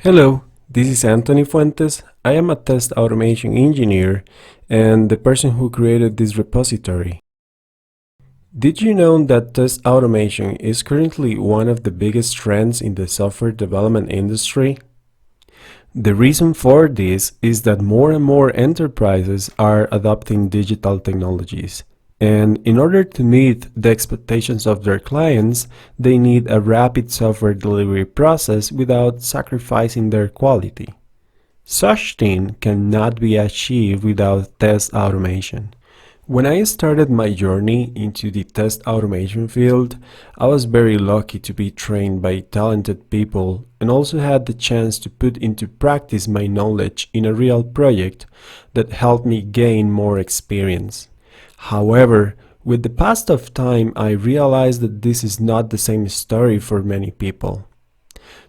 Hello, this is Anthony Fuentes. I am a test automation engineer and the person who created this repository. Did you know that test automation is currently one of the biggest trends in the software development industry? The reason for this is that more and more enterprises are adopting digital technologies. And in order to meet the expectations of their clients, they need a rapid software delivery process without sacrificing their quality. Such thing cannot be achieved without test automation. When I started my journey into the test automation field, I was very lucky to be trained by talented people and also had the chance to put into practice my knowledge in a real project that helped me gain more experience. However, with the passage of time, I realized that this is not the same story for many people.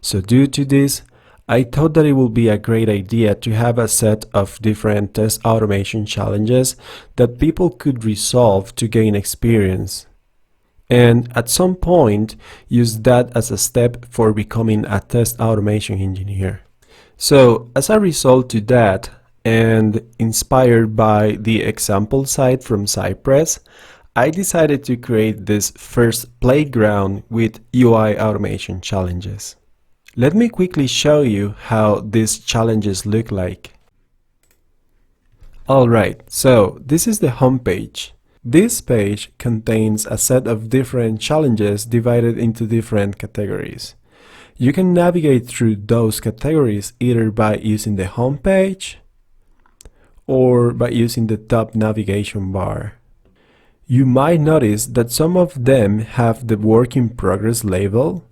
So due to this, I thought that it would be a great idea to have a set of different test automation challenges that people could resolve to gain experience. And at some point, use that as a step for becoming a test automation engineer. So as a result to that, and inspired by the example site from Cypress, I decided to create this first playground with UI automation challenges. Let me quickly show you how these challenges look like. Alright, so this is the home page. This page contains a set of different challenges divided into different categories. You can navigate through those categories either by using the home page or by using the top navigation bar. You might notice that some of them have the work in progress label.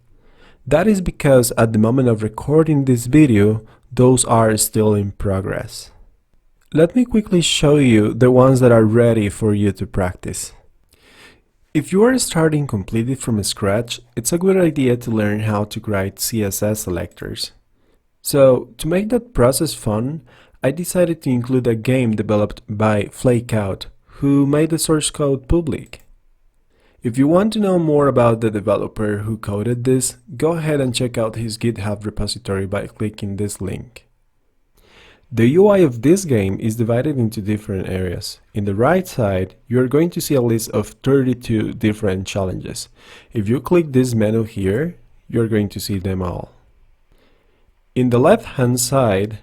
That is because at the moment of recording this video, those are still in progress. Let me quickly show you the ones that are ready for you to practice. If you are starting completely from scratch, it's a good idea to learn how to write CSS selectors. So to make that process fun, I decided to include a game developed by Flakeout, who made the source code public. If you want to know more about the developer who coded this, go ahead and check out his GitHub repository by clicking this link. The UI of this game is divided into different areas. In the right side, you are going to see a list of 32 different challenges. If you click this menu here, you are going to see them all. In the left-hand side,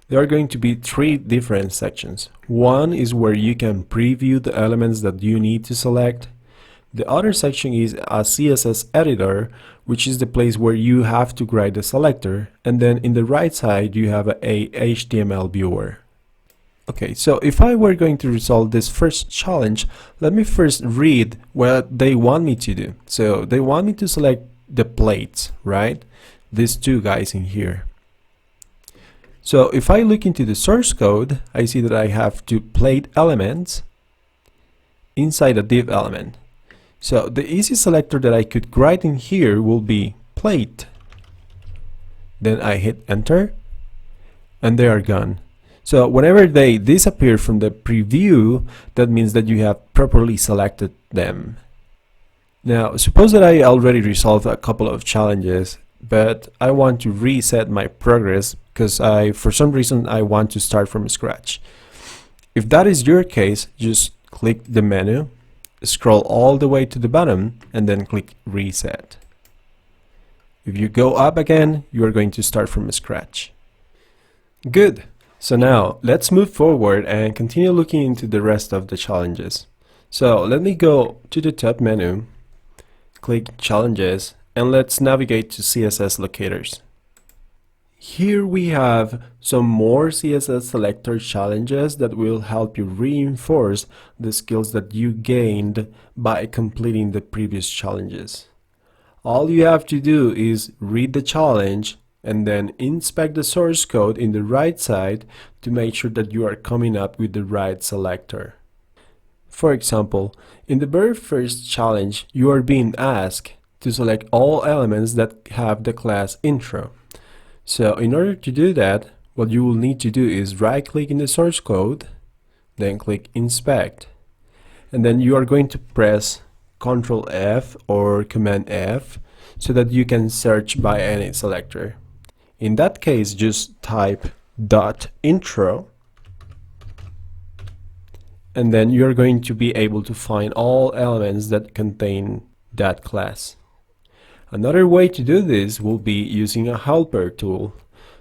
there are going to be 3 different sections. One is where you can preview the elements that you need to select. The other section is a CSS editor, which is the place where you have to write the selector. And then in the right side, you have a HTML viewer. Okay, so if I were going to resolve this first challenge, let me first read what they want me to do. So they want me to select the plates, right? These 2 guys in here. So if I look into the source code, I see that I have 2 plate elements inside a div element. So the easy selector that I could write in here will be plate. Then I hit enter and they are gone. So whenever they disappear from the preview, that means that you have properly selected them. Now suppose that I already resolved a couple of challenges, but I want to reset my progress because for some reason I want to start from scratch. If that is your case, just click the menu, scroll all the way to the bottom and then click reset. If you go up again, you are going to start from scratch. Good. So now let's move forward and continue looking into the rest of the challenges. So let me go to the top menu, click challenges, and let's navigate to CSS locators. Here we have some more CSS selector challenges that will help you reinforce the skills that you gained by completing the previous challenges. All you have to do is read the challenge and then inspect the source code in the right side to make sure that you are coming up with the right selector. For example, in the very first challenge, you are being asked to select all elements that have the class intro. So in order to do that, what you will need to do is right-click in the source code, then click inspect, and then you are going to press Ctrl F or Command F so that you can search by any selector. In that case, just type .intro, and then you're going to be able to find all elements that contain that class. Another way to do this will be using a helper tool.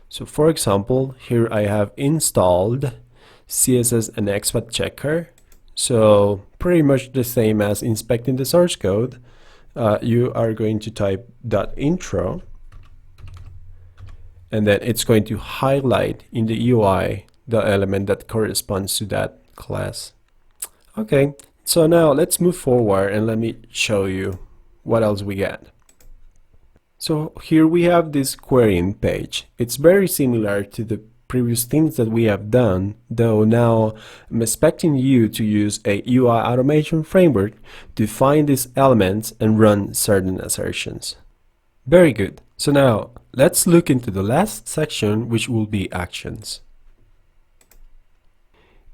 So for example, here I have installed CSS and XPath checker. So pretty much the same as inspecting the source code. You are going to type .intro, and then it's going to highlight in the UI the element that corresponds to that class. Okay, so now let's move forward and let me show you what else we get. So here we have this querying page. It's very similar to the previous things that we have done, though now I'm expecting you to use a UI automation framework to find these elements and run certain assertions. Very good. So now let's look into the last section, which will be actions.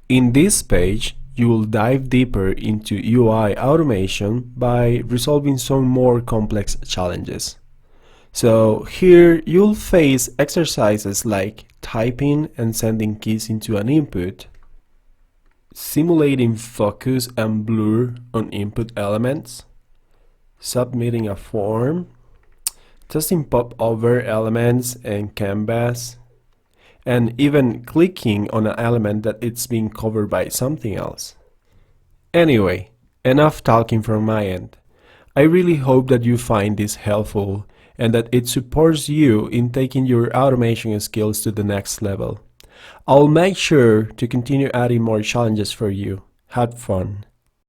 In this page, you will dive deeper into UI automation by resolving some more complex challenges. So here you'll face exercises like typing and sending keys into an input, simulating focus and blur on input elements, submitting a form, testing popover elements and canvas, and even clicking on an element that it's being covered by something else. Anyway, enough talking from my end. I really hope that you find this helpful and that it supports you in taking your automation skills to the next level. I'll make sure to continue adding more challenges for you. Have fun.